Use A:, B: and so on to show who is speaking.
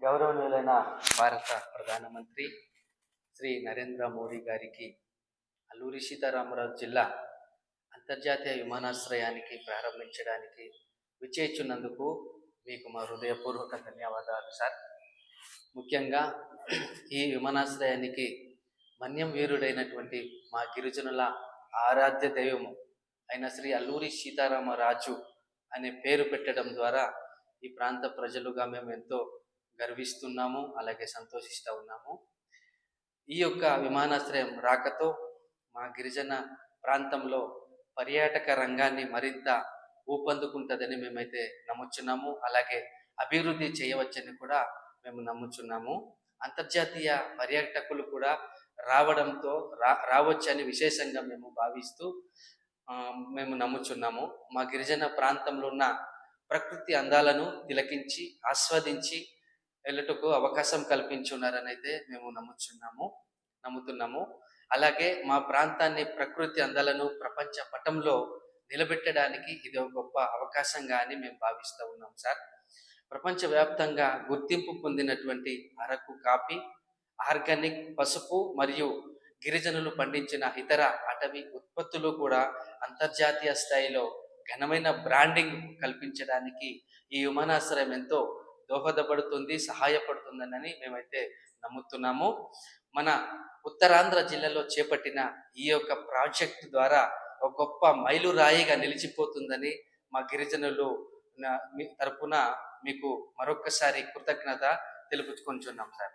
A: గౌరవనీయులైన భారత ప్రధానమంత్రి శ్రీ నరేంద్ర మోడీ గారికి అల్లూరి సీతారామరాజు జిల్లా అంతర్జాతీయ విమానాశ్రయానికి ప్రారంభించడానికి విచ్చేస్తున్నందుకు మీకు మా హృదయపూర్వక ధన్యవాదాలు సార్. ముఖ్యంగా ఈ విమానాశ్రయానికి మన్యం వీరుడైనటువంటి మా గిరిజనుల ఆరాధ్య దైవము అయిన శ్రీ అల్లూరి సీతారామరాజు అనే పేరు పెట్టడం ద్వారా ఈ ప్రాంత ప్రజలుగా మేము ఎంతో గర్విస్తున్నాము, అలాగే సంతోషిస్తూ ఉన్నాము. ఈ యొక్క విమానాశ్రయం రాకతో మా గిరిజన ప్రాంతంలో పర్యాటక రంగాన్ని మరింత ఊపందుకుంటుందని మేమైతే నమ్ముచున్నాము, అలాగే అభివృద్ధి చేయవచ్చని కూడా మేము నమ్ముచున్నాము. అంతర్జాతీయ పర్యాటకులు కూడా రావడంతో రావచ్చని విశేషంగా మేము భావిస్తూ మేము నమ్ముచున్నాము. మా గిరిజన ప్రాంతంలో ఉన్న ప్రకృతి అందాలను తిలకించి ఆస్వాదించి వెళ్ళటకు అవకాశం కల్పించున్నారని అయితే మేము నమ్ముతున్నాము. అలాగే మా ప్రాంతాన్ని ప్రకృతి అందాలను ప్రపంచ పటంలో నిలబెట్టడానికి ఇది ఒక గొప్ప అవకాశంగా అని మేము భావిస్తూ ఉన్నాం సార్. ప్రపంచవ్యాప్తంగా గుర్తింపు పొందినటువంటి అరకు కాఫీ, ఆర్గానిక్ పసుపు మరియు గిరిజనులు పండించిన ఇతర అటవీ ఉత్పత్తులు కూడా అంతర్జాతీయ స్థాయిలో ఘనమైన బ్రాండింగ్ కల్పించడానికి ఈ విమానాశ్రయం ఎంతో దోహదపడుతుంది, సహాయపడుతుందని మేమైతే నమ్ముతున్నాము. మన ఉత్తరాంధ్ర జిల్లాలో చేపట్టిన ఈ యొక్క ప్రాజెక్టు ద్వారా ఒక గొప్ప మైలురాయిగా నిలిచిపోతుందని మా గిరిజనులు మీ తరపున మీకు మరొకసారి కృతజ్ఞత తెలుపుకొంచున్నాం సార్.